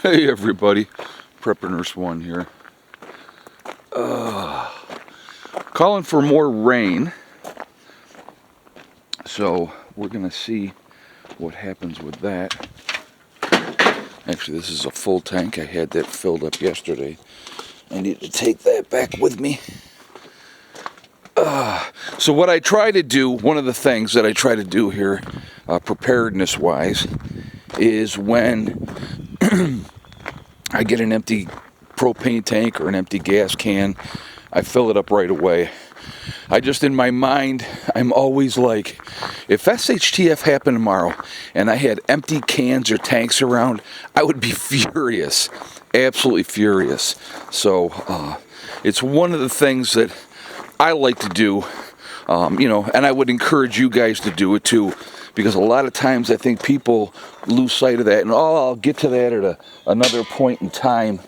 Hey everybody, Preparedness 1 here. Calling for more rain. So we're gonna see what happens with that. Actually, this is a full tank. I had that filled up yesterday. I need to take that back with me. So what I try to do, one of the things that I try to do here, preparedness wise, is when I get an empty propane tank or an empty gas can, I fill it up right away. I just, in my mind, I'm always like, if SHTF happened tomorrow and I had empty cans or tanks around, I would be furious, absolutely furious. So it's one of the things that I like to do, and I would encourage you guys to do it too, because a lot of times I think people lose sight of that, and I'll get to that at another point in time,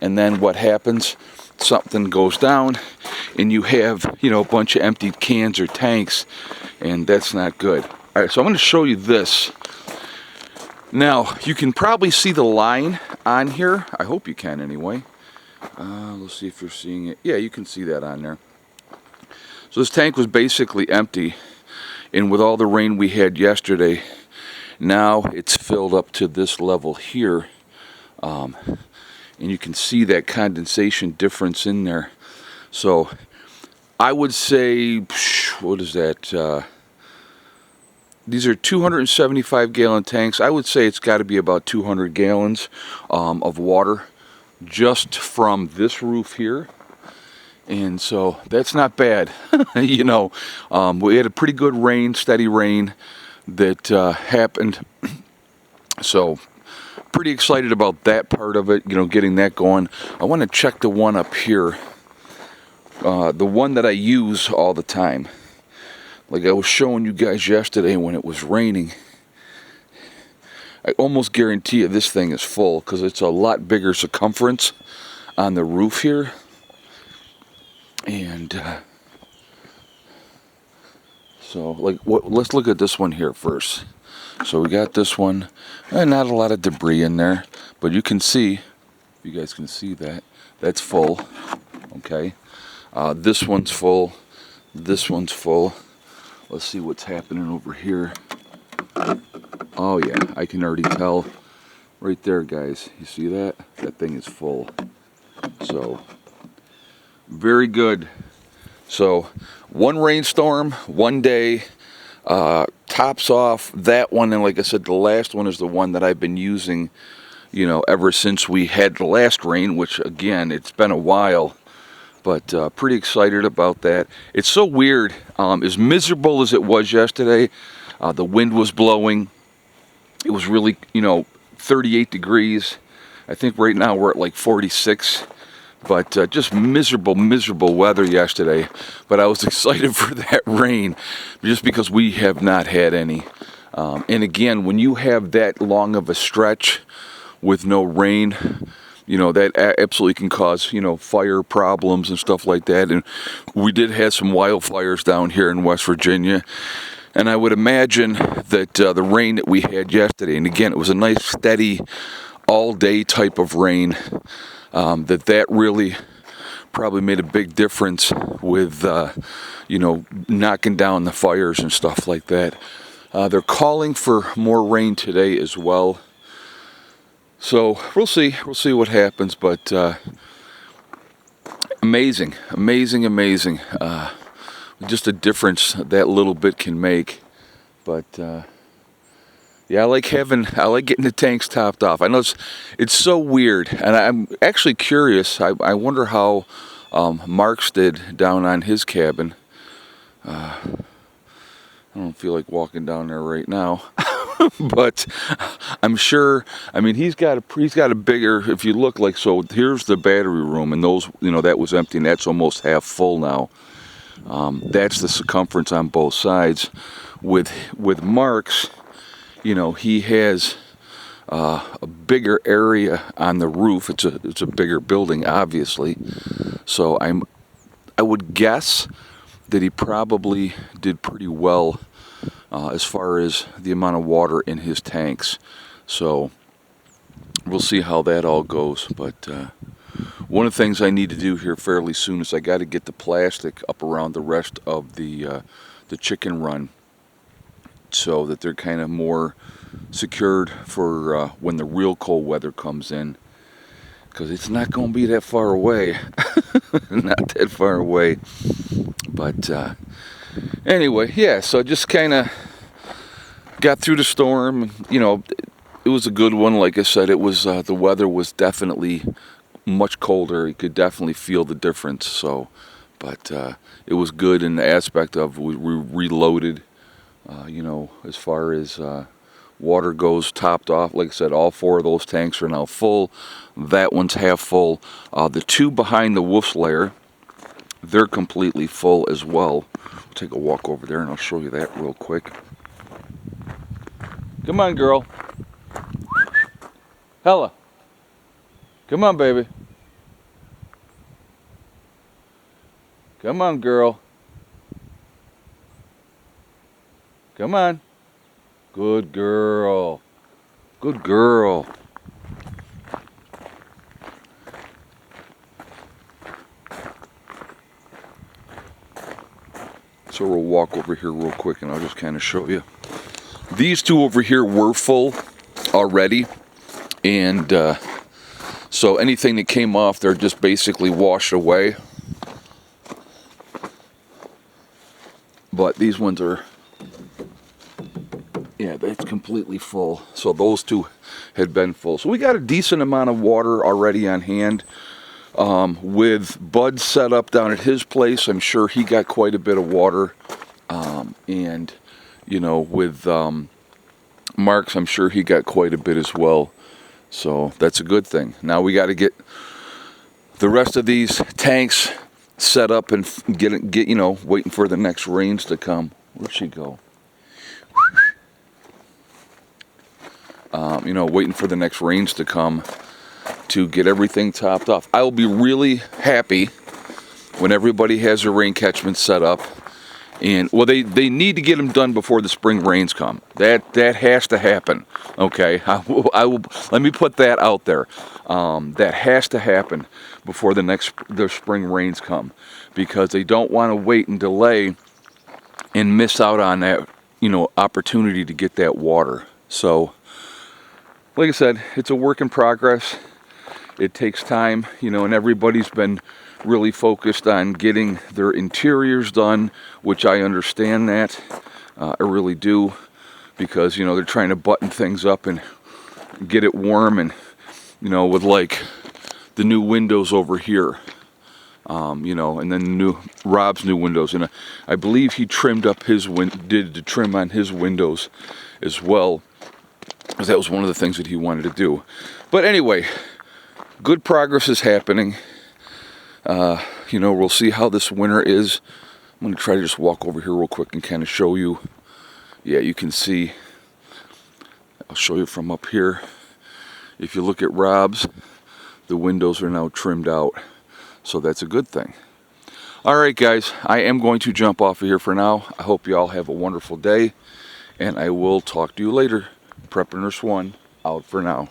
and then what happens? Something goes down, and you have, a bunch of empty cans or tanks, and that's not good. All right, so I'm going to show you this. Now, you can probably see the line on here. I hope you can anyway. Let's see if you're seeing it. Yeah, you can see that on there. So this tank was basically empty, and with all the rain we had yesterday, now it's filled up to this level here, and you can see that condensation difference in there. So I would say, what is that? These are 275 gallon tanks. I would say it's got to be about 200 gallons of water just from this roof here. And so that's not bad. We had a pretty good rain, steady rain that happened. So pretty excited about that part of it, getting that going. I want to check the one up here, the one that I use all the time. Like I was showing you guys yesterday when it was raining. I almost guarantee you this thing is full because it's a lot bigger circumference on the roof here. And let's look at this one here first. So we got this one, and not a lot of debris in there, but you can see, you guys can see that, that's full, okay? This one's full, this one's full. Let's see what's happening over here. Oh yeah, I can already tell right there, guys. You see that? That thing is full. So very good. So one rainstorm, one day, tops off that one, and like I said, the last one is the one that I've been using, ever since we had the last rain, which again, it's been a while, but pretty excited about that. It's so weird, as miserable as it was yesterday, the wind was blowing, it was really, 38 degrees, I think right now we're at like 46. But just miserable weather yesterday. But I was excited for that rain just because we have not had any. And again, when you have that long of a stretch with no rain, that absolutely can cause, fire problems and stuff like that. And we did have some wildfires down here in West Virginia. And I would imagine that the rain that we had yesterday, and again, it was a nice steady all-day type of rain, that really probably made a big difference with, knocking down the fires and stuff like that. They're calling for more rain today as well. So we'll see what happens, but amazing. Just a difference that little bit can make, but yeah, I like getting the tanks topped off. I know it's so weird, and I'm actually curious. I wonder how Mark's did down on his cabin. I don't feel like walking down there right now, but I'm sure. I mean, he's got a bigger. If you look like so, here's the battery room, and those, that was empty, and that's almost half full now. That's the circumference on both sides. With Mark's. He has a bigger area on the roof. It's a bigger building, obviously. So I would guess that he probably did pretty well as far as the amount of water in his tanks. So we'll see how that all goes. But one of the things I need to do here fairly soon is I got to get the plastic up around the rest of the chicken run, so that they're kind of more secured for when the real cold weather comes in, because it's not going to be that far away. Not that far away. But anyway, yeah, so just kind of got through the storm. You know, it was a good one. Like I said, it was the weather was definitely much colder. You could definitely feel the difference. So, but it was good in the aspect of we reloaded. You know, as far as water goes, topped off. Like I said, all 4 of those tanks are now full. That one's half full. The 2 behind the wolf's lair, they're completely full as well. I'll take a walk over there and I'll show you that real quick. Come on, girl. Hella. Come on, baby. Come on, girl. Come on. Good girl. Good girl. So we'll walk over here real quick and I'll just kind of show you. These 2 over here were full already, and so anything that came off there just basically washed away. But these ones are, yeah, that's completely full. So those 2 had been full. So we got a decent amount of water already on hand. With Bud set up down at his place, I'm sure he got quite a bit of water. And, you know, with Mark's, I'm sure he got quite a bit as well. So that's a good thing. Now we got to get the rest of these tanks set up and get you know, waiting for the next rains to come. Where'd she go? You know, waiting for the next rains to come to get everything topped off. I will be really happy when everybody has their rain catchment set up. And well, they need to get them done before the spring rains come. That has to happen. Okay, I will let me put that out there. That has to happen before the spring rains come, because they don't want to wait and delay and miss out on that, you know, opportunity to get that water. So, like I said, it's a work in progress. It takes time, you know, and everybody's been really focused on getting their interiors done, which I understand that. I really do, because, you know, they're trying to button things up and get it warm, and, you know, with like the new windows over here, you know, and then Rob's new windows, and I believe he trimmed up did the trim on his windows as well, because that was one of the things that he wanted to do. But anyway, good progress is happening. You know, we'll see how this winter is. I'm going to try to just walk over here real quick and kind of show you. Yeah, you can see. I'll show you from up here. If you look at Rob's, the windows are now trimmed out. So that's a good thing. All right, guys, I am going to jump off of here for now. I hope you all have a wonderful day, and I will talk to you later. Prepper Nurse 1 out for now.